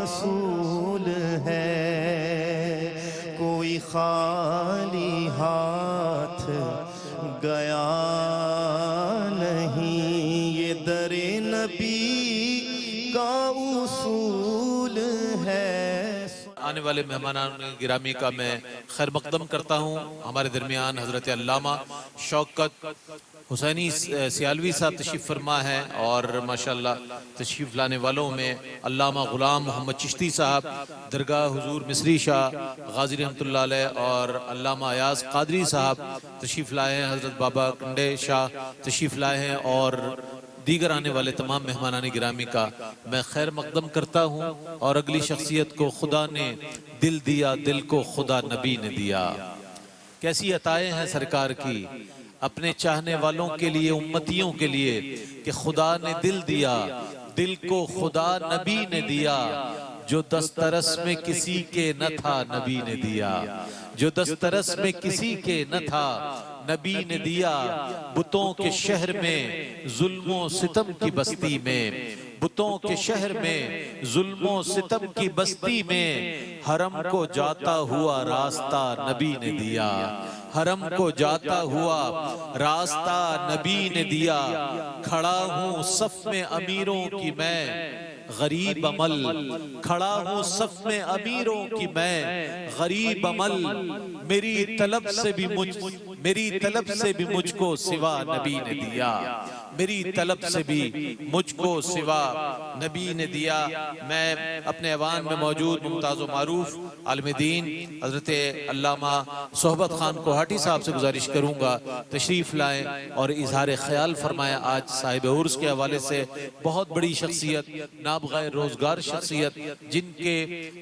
رسول ہے، کوئی خالی ہاتھ گیا نہیں، یہ در نبی کا اصول ہے۔ آنے والے مہمان گرامی کا میں خیر مقدم کرتا ہوں۔ ہمارے درمیان حضرت علامہ شوکت حسینی سیالوی صاحب تشریف فرما ہے، اور ماشاءاللہ تشریف لانے والوں میں علامہ غلام محمد چشتی صاحب، درگاہ حضور مصری شاہ غازی رحمۃ اللہ علیہ، اور علامہ ایاز قادری صاحب تشریف لائے ہیں، حضرت بابا کنڈے شاہ تشریف لائے ہیں، اور دیگر آنے والے تمام مہمانان گرامی کا میں خیر مقدم کرتا ہوں۔ اور اگلی شخصیت کو خدا نے دل دیا، دل کو خدا نبی نے دیا۔ کیسی عطائیں ہیں سرکار کی اپنے چاہنے والوں کے لیے، امتیوں کے لیے، کہ خدا نے دل دیا، دل کو خدا نبی نے دیا، جو دسترس میں کسی کے نہ تھا نبی نے دیا، جو دسترس میں کسی کے نہ تھا نبی نے دیا۔ بتوں کے شہر میں ظلم و ستم کی بستی میں، بتوں کے شہر میں ظلم و ستم کی بستی میں، حرم کو جاتا ہوا راستہ نبی نے دیا، حرم کو جاتا ہوا راستہ نبی نے دیا۔ کھڑا ہوں صف میں امیروں کی میں غریب عمل، کھڑا ہوں صف میں امیروں کی میں غریب عمل، میری طلب سے بھی مجھ کو سوا نبی نے دیا، میری طلب سے بھی مجھ کو سوا نبی نے دیا۔ میں اپنے ایوان میں موجود ممتاز و معروف عالم دین حضرت علامہ صحبت خان کوہاٹی صاحب سے گزارش کروں گا تشریف لائیں اور اظہار خیال فرمائیں۔ آج صاحب عرس کے حوالے سے بہت بڑی شخصیت، نابغہ روزگار شخصیت، جن کے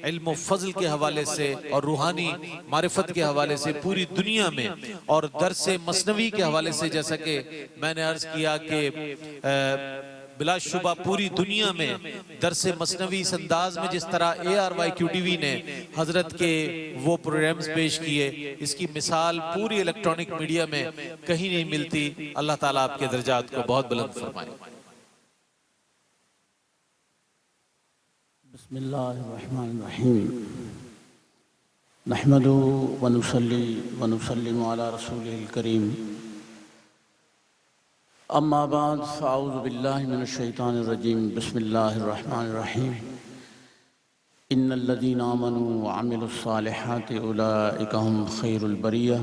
علم و فضل کے حوالے سے اور روحانی معرفت کے حوالے سے پوری دنیا میں، اور درس مثنوی کے حوالے سے جیسا کہ میں نے عرض کیا کہ بلا شبہ پوری دنیا میں درس مثنوی اس انداز میں جس طرح ARYQTV نے حضرت کے وہ پروگرامز پیش کیے، اس کی مثال پوری الیکٹرونک میڈیا میں کہیں نہیں ملتی۔ اللہ تعالیٰ آپ کے درجات کو بہت بلند فرمائے۔ بسم اللہ الرحمن الرحیم، نحمدہ ونصلی ونسلم علی رسولہ الکریم، اما بعد فاعوذ باللہ من الشیطان الرجیم، بسم اللہ الرحمن الرحیم۔ ان الذین آمنوا وعملوا الصالحات اولئک هم خیر البریہ،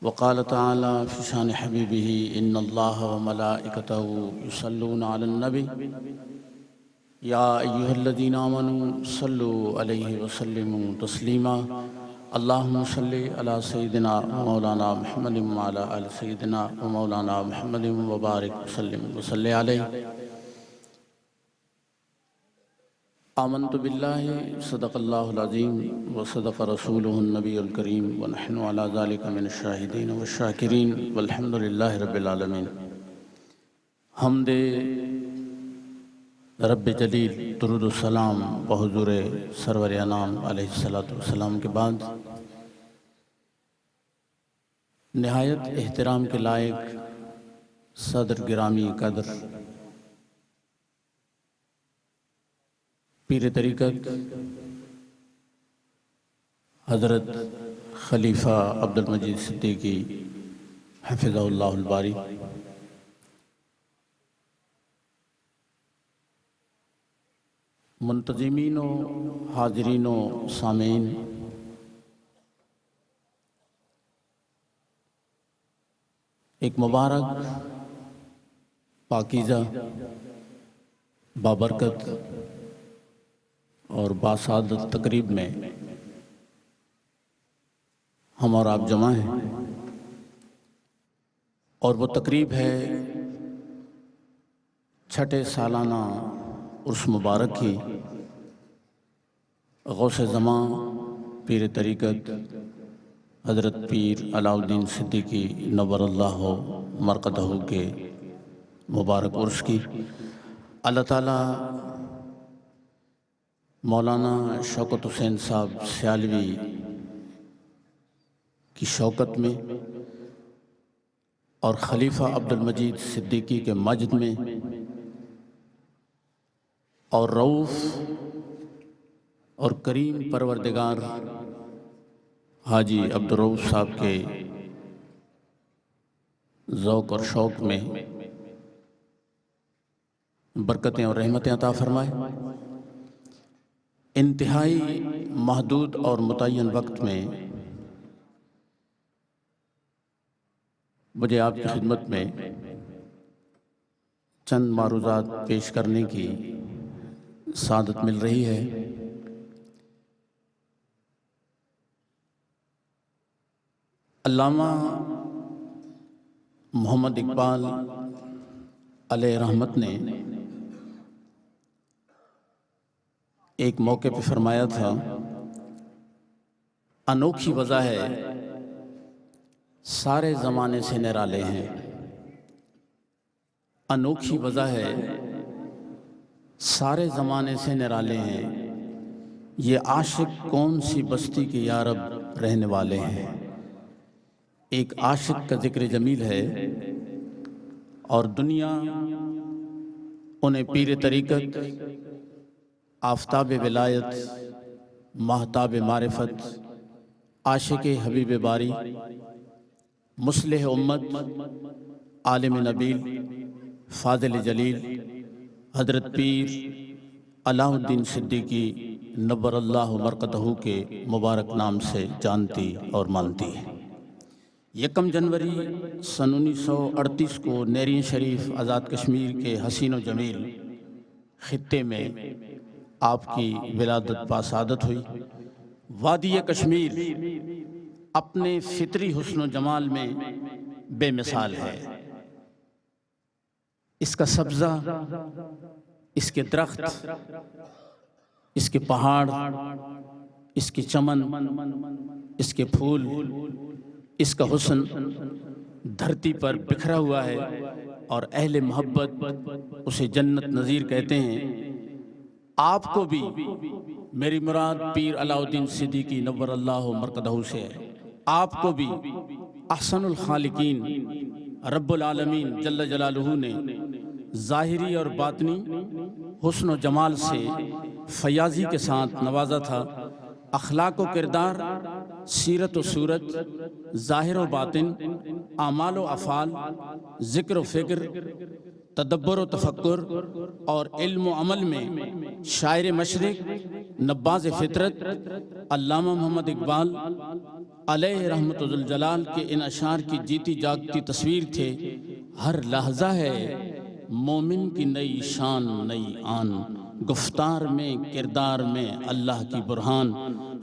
وقال تعالی فی شان حبیبہ ان اللہ وملائکتہ یصلون علی النبی یا ایہا الذین آمنوا صلوا علیہ وسلموا تسلیما، اللہم صلی علی سیدنا مولانا محمد وعلی آل سیدنا مولانا محمد وبارک وسلم وصلی علیہ۔ آمنت باللہ صدق اللہ العظیم وصدق رسولہ النبی الکریم ونحن علی ذالک من الشاہدین والشاکرین والحمد للہ رب العالمین۔ حمد رب جلیل، درود السلام بحضور سرور انام علیہ السلام کے بعد، نہایت احترام کے لائق صدر گرامی قدر پیر طریقت حضرت خلیفہ عبدالمجید صدیقی حفظہ اللہ الباری، منتظمین و حاضرین و سامعین، ایک مبارک پاکیزہ بابرکت اور باسعادت تقریب میں ہم اور آپ جمع ہیں، اور وہ تقریب ہے چھٹے سالانہ عرس مبارک کی غوث زمان پیر طریقت حضرت پیر علاء الدین صدیقی نور اللہ مرقدہ کے مبارک عرس کی۔ اللہ تعالیٰ مولانا شوکت حسین صاحب سیالوی کی شوکت میں اور خلیفہ عبدالمجید صدیقی کے مجد میں اور رؤوف اور کریم پروردگار حاجی عبدالرؤف صاحب کے ذوق اور شوق میں برکتیں اور رحمتیں عطا فرمائے۔ انتہائی محدود اور متعین وقت میں مجھے آپ کی خدمت میں چند معروضات پیش کرنے کی سعادت مل رہی ہے۔ علامہ محمد اقبال علیہ رحمت نے ایک موقع پہ فرمایا تھا، انوکھی وضع ہے سارے زمانے سے نرالے ہیں، انوکھی وضع ہے سارے زمانے سے نرالے ہیں، یہ عاشق کون سی بستی کے یارب رہنے والے ہیں۔ ایک عاشق کا ذکر جمیل ہے اور دنیا انہیں پیر طریقت، آفتاب ولایت، ماہتاب معرفت، عاشق حبیب باری، مصلح امت، عالم نبیل، فاضل جلیل، حضرت پیر علاء الدین صدیقی نبر اللہ مرقدہ کے مبارک نام سے جانتی اور مانتی ہے۔ 1 جنوری سن 1938 کو نیرین شریف آزاد کشمیر کے حسین و جمیل خطے میں آپ کی ولادت باسعادت ہوئی۔ وادی کشمیر اپنے فطری حسن و جمال میں بے مثال ہے۔ اس کا سبزہ، اس کے درخت، اس کے پہاڑ، اس کے چمن، اس کے پھول، اس کا حسن دھرتی پر بکھرا ہوا ہے اور اہل محبت اسے جنت نظیر کہتے ہیں۔ آپ کو بھی میری مراد پیر علاء الدین صدیقی نور اللہ مرقدہ سے ہے۔ آپ کو بھی احسن الخالقین رب العالمین جل جلالہ نے ظاہری اور باطنی حسن و جمال سے فیاضی کے ساتھ نوازا تھا۔ اخلاق و کردار، سیرت و صورت، ظاہر و باطن، اعمال و افعال، ذکر و فکر، تدبر و تفکر اور علم و عمل میں شاعر مشرق، نباز فطرت علامہ محمد اقبال علیہ رحمت الجلال کے ان اشعار کی جیتی جاگتی تصویر تھے۔ ہر لحظہ ہے مومن کی نئی شان نئی آن، گفتار میں کردار میں اللہ کی برہان،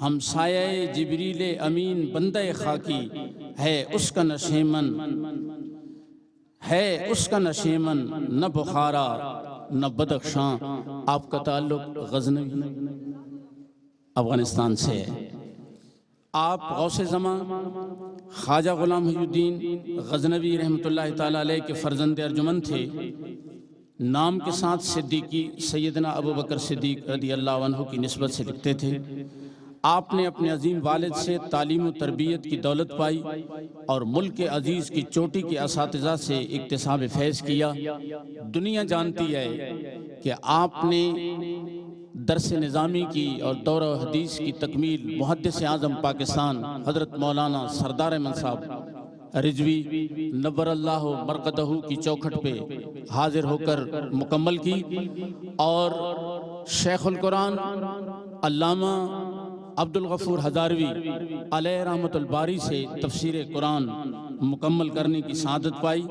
ہم سایہ جبریل امین بندہ خاکی، ہے اس کا نشیمن ہے اس کا نشیمن، نہ بخارا نہ بدخشاں۔ آپ کا تعلق غزنوی افغانستان سے ہے۔ آپ غوث زمان خواجہ غلام محی الدین غزنوی رحمۃ اللہ تعالیٰ علیہ کے فرزند ارجمند تھے۔ نام کے ساتھ صدیقی سیدنا ابو بکر صدیق رضی اللہ عنہ کی نسبت سے لکھتے تھے۔ آپ نے اپنے عظیم والد سے تعلیم و تربیت کی دولت پائی اور ملک عزیز کی چوٹی کے اساتذہ سے اکتساب فیض کیا۔ دنیا جانتی ہے کہ آپ نے درس نظامی کی اور دورہ حدیث کی تکمیل محدث اعظم پاکستان حضرت مولانا سردار احمد صاحب رضوی نور اللہ مرقدہ کی چوکھٹ پہ حاضر ہو کر مکمل کی، اور شیخ القرآن علامہ عبدالغفور ہزاروی علیہ رحمت الباری سے تفسیر قرآن مکمل کرنے کی سعادت پائی۔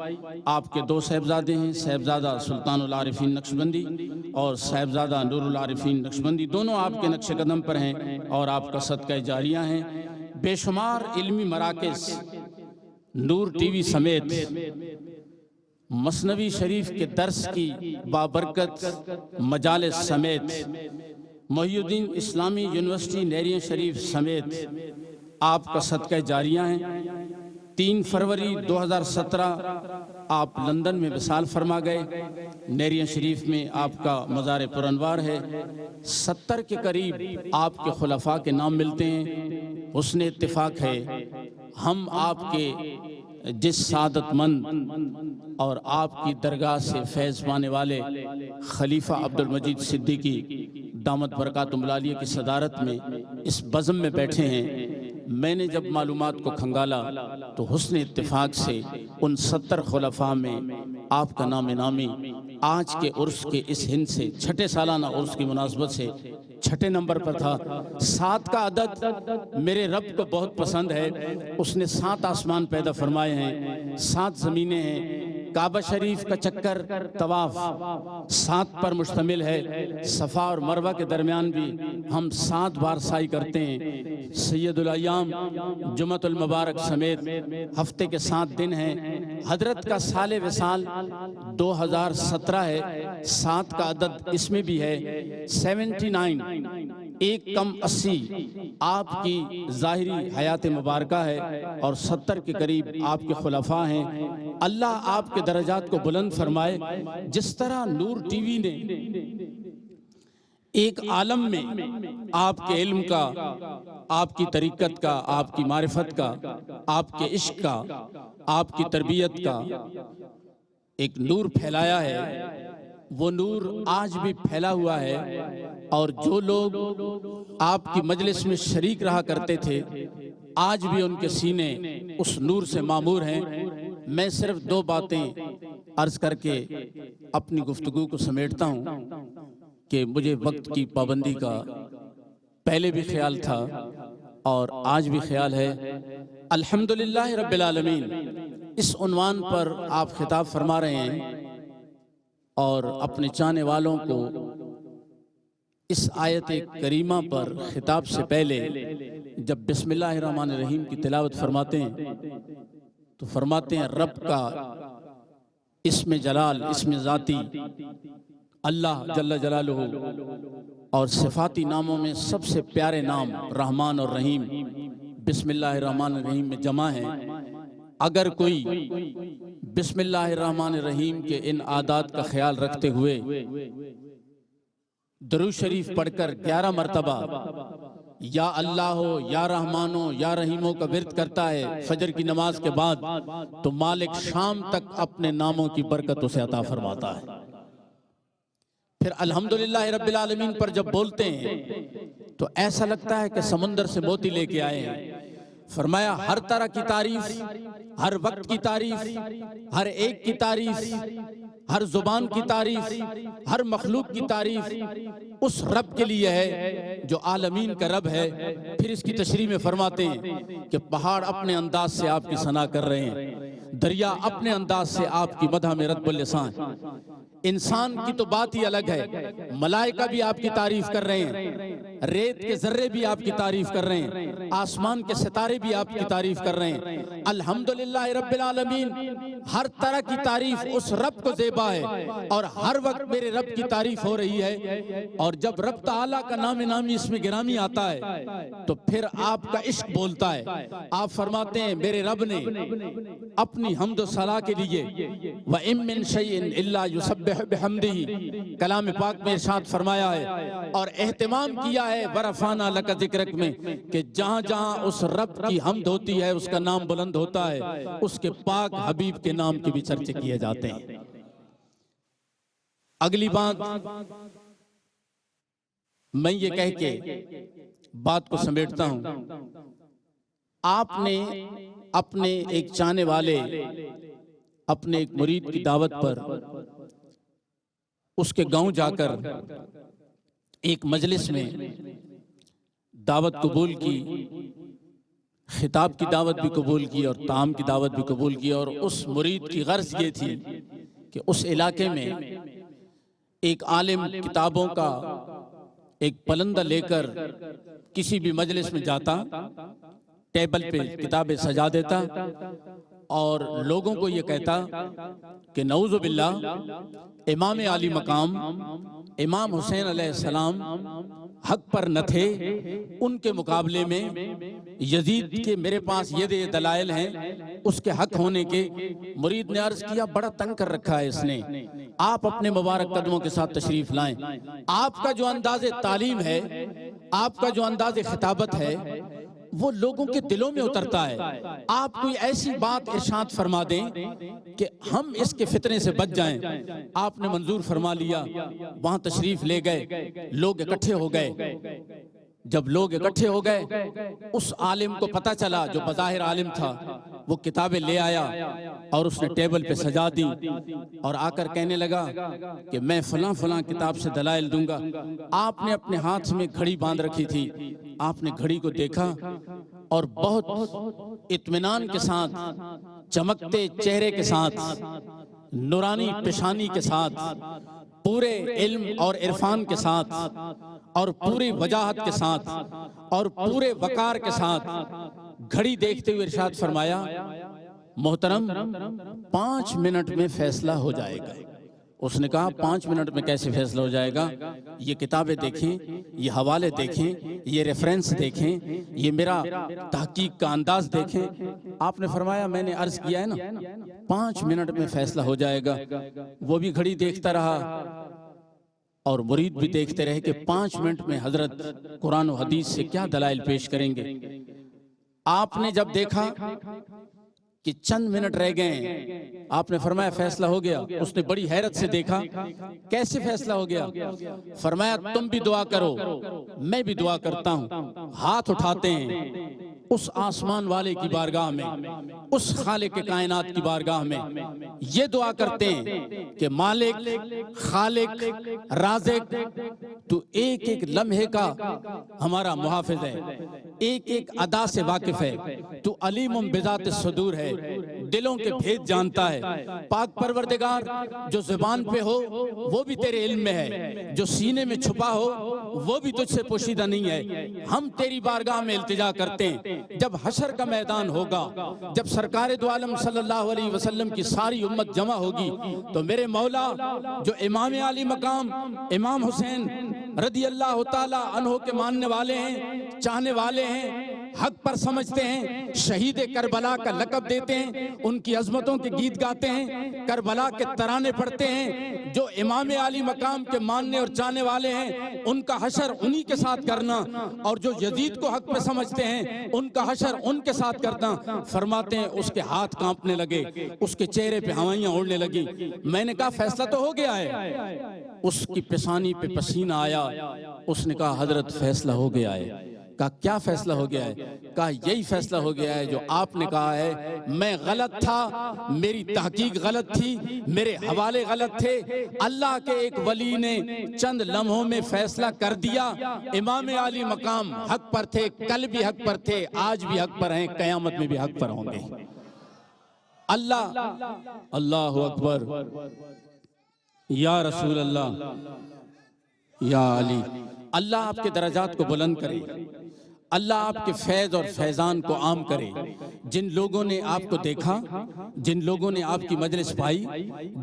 آپ کے 2 صاحبزادے ہیں، صاحبزادہ سلطان العارفین نقشبندی اور صاحبزادہ نور العارفین نقشبندی، دونوں آپ کے نقش قدم پر ہیں اور آپ کا صدقہ جاریہ ہیں۔ بے شمار علمی مراکز نور ٹی وی سمیت مثنوی شریف کے درس کی بابرکت مجالس سمیت محی الدین اسلامی یونیورسٹی نیرین شریف سمیت آپ کا صدقہ جاریہ ہیں۔ 3 فروری 2017 آپ لندن میں وصال فرما گئے۔ نیرین شریف میں آپ کا مزار پرانوار ہے۔ 70 کے قریب آپ کے خلفاء کے نام ملتے ہیں۔ حسن اتفاق ہے ہم آپ کے جس سعادت مند اور آپ کی درگاہ سے فیض پانے والے خلیفہ عبدالمجید صدیقی دامت برکاتہم العالیہ کی صدارت میں اس بزم میں بیٹھے ہیں، میں نے جب معلومات کو کھنگالا تو حسن اتفاق سے ان 70 خلفاء میں آپ کا نام نامی آج کے عرس کے اس ہند سے 6 سالانہ عرس کی مناسبت سے 6 نمبر پر تھا۔ 7 کا عدد میرے رب کو بہت پسند ہے، اس نے 7 آسمان پیدا فرمائے ہیں، 7 زمینیں ہیں، کعبہ شریف کا چکر طواف 7 پر مشتمل ہے، صفا اور مروہ کے درمیان بھی ہم 7 بار سعی کرتے ہیں۔ سید الایام جمعۃ المبارک سمیت ہفتے کے 7 دن ہیں۔ حضرت کا سال وصال 2017 ہے، 7 کا عدد اس میں بھی ہے، 79 1 کم 80 آپ کی ظاہری حیات مبارکہ ہے اور 70 کے قریب آپ کے خلفاء ہیں۔ اللہ آپ کے درجات کو بلند فرمائے۔ جس طرح نور ٹی وی نے ایک عالم میں آپ کے علم کا، آپ کی طریقت کا، آپ کی معرفت کا، آپ کے عشق کا، آپ کی تربیت کا ایک نور پھیلایا ہے، وہ نور آج بھی پھیلا ہوا ہے، اور جو لوگ آپ کی مجلس میں شریک رہا کرتے تھے آج بھی ان کے سینے اس نور سے معمور ہیں۔ میں صرف 2 باتیں عرض کر کے اپنی گفتگو کو سمیٹتا ہوں کہ مجھے وقت کی پابندی کا پہلے بھی خیال تھا اور آج بھی خیال ہے۔ الحمدللہ رب العالمین اس عنوان پر آپ خطاب فرما رہے ہیں اور اپنے چاہنے والوں کو اس آیت کریمہ پر خطاب سے پہلے جب بسم اللہ الرحمن الرحیم کی تلاوت فرماتے ہیں تو فرماتے ہیں رب کا اسم جلال، اسم ذاتی اللہ جل جلالہ اور صفاتی ناموں میں سب سے پیارے نام رحمان اور رحیم بسم اللہ الرحمن الرحیم میں جمع ہے۔ اگر کوئی بسم اللہ الرحمن الرحیم کے ان عادات کا خیال رکھتے ہوئے درود شریف پڑھ کر 11 مرتبہ یا اللہ ہو یا رحمانو یا رحیموں کا ورد کرتا ہے فجر کی نماز کے بعد تو مالک شام تک اپنے ناموں کی برکت اسے عطا فرماتا ہے۔ پھر الحمدللہ رب العالمین پر جب بولتے ہیں تو ایسا لگتا ہے کہ سمندر سے موتی لے کے آئے ہیں۔ فرمایا ہر طرح کی تعریف، ہر وقت کی تعریف، ہر ایک کی تعریف، ہر زبان کی تعریف، ہر مخلوق کی تعریف اس رب کے لیے ہے جو عالمین کا رب ہے۔ پھر اس کی تشریح میں فرماتے ہیں کہ پہاڑ اپنے انداز سے آپ کی ثنا کر رہے ہیں، دریا اپنے انداز سے آپ کی مدح میں رطب اللسان، انسان کی تو بات ہی الگ ہے، ملائکہ بھی آپ کی تعریف کر رہے ہیں، ریت کے ذرے بھی آپ کی تعریف کر رہے ہیں، آسمان کے ستارے بھی آپ کی تعریف کر رہے ہیں۔ الحمدللہ رب العالمین ہر طرح کی تعریف اس رب کو زیبا ہے اور ہر وقت میرے رب کی تعریف ہو رہی ہے۔ اور جب رب تعالیٰ کا نام نامی اس میں گرامی آتا ہے تو پھر آپ کا عشق بولتا ہے۔ آپ فرماتے ہیں میرے رب نے اپنی حمد و ثنا کے لیے وَإِن مِّن شَيْءٍ إِلَّا يُسَبِّحُ بِحَمْدِهِ کلام پاک میں ارشاد فرمایا ہے اور اہتمام کیا ہے وَرَفَعْنَا لَكَ ذِكْرَكَ میں کہ جہاں جہاں اس رب کی حمد ہوتی ہے اس کا نام بلند ہوتا ہے، اس کے پاک حبیب کے نام کے بھی چرچے کیے جاتے ہیں۔ اگلی بات میں یہ کہہ کے بات کو سمیٹتا ہوں، آپ نے اپنے ایک چاہنے والے اپنے ایک مرید کی دعوت پر اس کے گاؤں جا کر ایک مجلس میں دعوت قبول کی، خطاب کی دعوت بھی قبول کی اور طعام کی دعوت بھی قبول کی، اور اس مرید کی غرض یہ تھی کہ اس علاقے میں ایک عالم کتابوں کا ایک پلندہ لے کر کسی بھی مجلس میں جاتا، ٹیبل پہ کتابیں سجا دیتا اور لوگوں کو یہ کہتا کہ نعوذ باللہ امام عالی مقام امام حسین علیہ السلام حق پر نہ تھے، ان کے مقابلے میں یزید کے میرے پاس یہ دلائل ہیں اس کے حق ہونے کے۔ مرید نے عرض کیا بڑا تنگ کر رکھا ہے اس نے، آپ اپنے مبارک قدموں کے ساتھ تشریف لائیں۔ آپ کا جو انداز تعلیم ہے، آپ کا جو انداز خطابت ہے وہ لوگوں کے دلوں میں اترتا ہے۔ آپ کوئی ایسی بات ارشاد فرما دیں کہ ہم اس کے فتنے سے بچ جائیں، آپ نے منظور فرما لیا، وہاں تشریف لے گئے، لوگ اکٹھے ہو گئے۔ جب لوگ اکٹھے ہو گئے، اس عالم کو پتہ چلا جو بظاہر عالم تھا، وہ کتابیں لے آیا اور اس نے ٹیبل پہ سجا دی اور آ کر کہنے لگا کہ میں فلاں فلاں کتاب سے دلائل دوں گا۔ آپ نے اپنے ہاتھ میں گھڑی باندھ رکھی تھی، آپ نے گھڑی کو دیکھا اور بہت اطمینان کے ساتھ، چمکتے چہرے کے ساتھ، نورانی پیشانی کے ساتھ، پورے علم اور عرفان کے ساتھ اور پوری وجاہت کے ساتھ اور پورے وقار کے ساتھ گھڑی دیکھتے ہوئے ارشاد فرمایا، محترم 5 منٹ میں فیصلہ ہو جائے گا۔ اس نے کہا 5 منٹ میں کیسے فیصلہ ہو جائے گا؟ یہ کتابیں دیکھیں، یہ حوالے دیکھیں، یہ ریفرنس دیکھیں، یہ میرا تحقیق کا انداز دیکھیں۔ آپ نے فرمایا میں نے عرض کیا ہے نا 5 منٹ میں فیصلہ ہو جائے گا۔ وہ بھی گھڑی دیکھتا رہا اور مرید بھی دیکھتے رہے کہ 5 منٹ میں حضرت قرآن و حدیث سے کیا دلائل پیش کریں گے۔ آپ نے جب دیکھا کہ چند منٹ رہ گئے، آپ نے فرمایا فیصلہ ہو گیا۔ اس نے بڑی حیرت سے دیکھا، کیسے فیصلہ ہو گیا؟ فرمایا تم بھی دعا کرو، میں بھی دعا کرتا ہوں۔ ہاتھ اٹھاتے ہیں اس آسمان والے کی بارگاہ میں، اس خالق کائنات کی بارگاہ میں، یہ دعا کرتے ہیں کہ مالک، خالق، رازق، تو ایک ایک لمحے کا ہمارا محافظ ہے، ایک ایک ادا سے واقف ہے، تو علیم بذات الصدور ہے، دلوں کے بھید جانتا ہے۔ پاک پروردگار جو زبان پہ ہو وہ بھی تیرے علم میں ہے، جو سینے میں چھپا ہو وہ بھی تجھ سے پوشیدہ نہیں ہے۔ ہم تیری بارگاہ میں التجا کرتے ہیں، جب حشر کا میدان ہوگا، جب سرکار دو عالم صلی اللہ علیہ وسلم کی ساری امت جمع ہوگی، تو میرے مولا جو امام علی مقام امام حسین رضی اللہ تعالی عنہ کے ماننے والے ہیں، چاہنے والے ہیں، حق پر سمجھتے ہیں، شہید کربلا کا لقب دیتے ہیں، ان کی عظمتوں کے گیت گاتے ہیں، کربلا کے ترانے پڑھتے ہیں، جو امام علی مقام کے ماننے اور چاہنے والے ہیں، ان کا حشر انہی کے ساتھ کرنا، اور جو یزید کو حق پہ سمجھتے ہیں ان کا حشر ان کے ساتھ کرنا۔ فرماتے ہیں اس کے ہاتھ کانپنے لگے، اس کے چہرے پہ ہوائیاں اڑنے لگی۔ میں نے کہا فیصلہ تو ہو گیا ہے۔ اس کی پیشانی پہ پسینہ آیا، اس نے کہا حضرت فیصلہ ہو گیا ہے۔ کہا کیا فیصلہ ہو گیا ہے؟ کہا یہی فیصلہ ہو گیا ہے جو آپ نے کہا ہے، میں غلط تھا، میری تحقیق غلط تھی، میرے حوالے غلط تھے، اللہ کے ایک ولی نے چند لمحوں میں فیصلہ کر دیا۔ امام علی مقام حق پر تھے، کل بھی حق پر تھے، آج بھی حق پر ہیں، قیامت میں بھی حق پر ہوں گے۔ اللہ اکبر، یا رسول اللہ، یا علی۔ اللہ آپ کے درجات کو بلند کرے، اللہ آپ کے فیض اور فیضان کو عام کرے۔ جن لوگوں نے آپ کو دیکھا، جن لوگوں نے آپ کی مجلس پائی،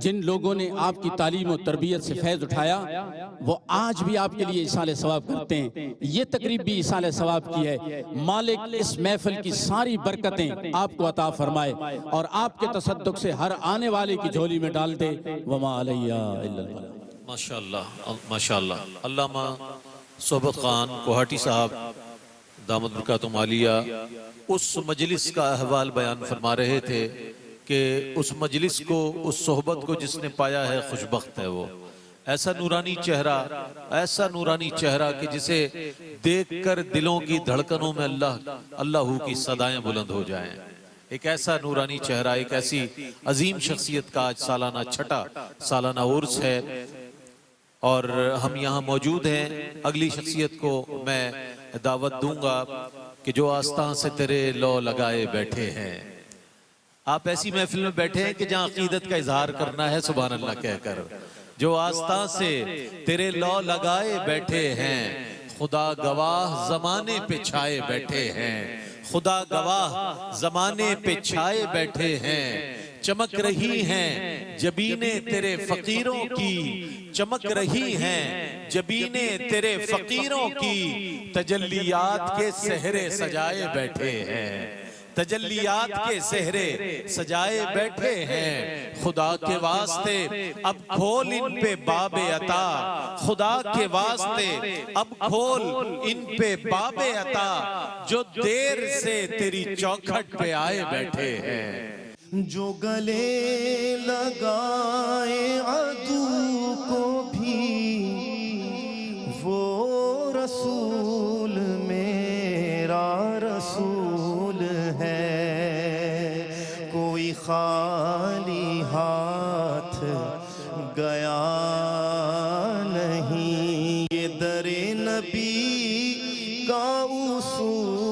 جن لوگوں نے آپ کی تعلیم و تربیت سے فیض اٹھایا، وہ آج بھی آپ کے لیے ایصال ثواب کرتے ہیں۔ یہ تقریب بھی ایصال ثواب کی ہے۔ مالک اس محفل کی ساری برکتیں آپ کو عطا فرمائے اور آپ کے تصدق سے ہر آنے والے کی جھولی میں ڈال دے۔ وما علیہ الا البلاغ۔ ماشاءاللہ ماشاءاللہ۔ علامہ صحبت خان کوہاٹی صاحب دامت برکاتہم عالیہ اس مجلس کا احوال بیان فرما رہے تھے کہ اس مجلس کو، اس صحبت کو جس نے پایا ہے خوشبخت ہے۔ وہ ایسا نورانی چہرہ، ایسا نورانی چہرہ کہ جسے دیکھ کر دلوں کی دھڑکنوں میں اللہ کی صدائیں بلند ہو جائیں۔ ایک ایسا نورانی چہرہ، ایک ایسی عظیم شخصیت کا آج سالانہ چھٹا سالانہ عرس ہے اور ہم یہاں موجود ہیں۔ اگلی شخصیت کو میں دعوت دوں گا کہ جو آستان سے تیرے لو لگائے بیٹھے ہیں۔ آپ ایسی محفل میں بیٹھے ہیں کہ جہاں عقیدت کا اظہار کرنا ہے سبحان اللہ کہہ کر۔ جو آستان سے تیرے لو لگائے بیٹھے ہیں، خدا گواہ زمانے پہ چھائے بیٹھے ہیں، خدا گواہ زمانے پہ چھائے بیٹھے ہیں۔ چمک رہی ہیں جبینیں تیرے فقیروں کی، چمک رہی ہیں جبینیں تیرے فقیروں کی، تجلیات کے سہرے سجائے بیٹھے ہیں، تجلیات کے سہرے سجائے بیٹھے ہیں خدا کے واسطے اب کھول ان پہ باب عطا خدا کے واسطے اب کھول ان پہ باب عطا جو دیر سے تیری چوکھٹ پہ آئے بیٹھے ہیں جو گلے لگائے عدو کو بھی وہ رسول میرا رسول ہے کوئی خالی ہاتھ گیا نہیں یہ در نبی کا اصول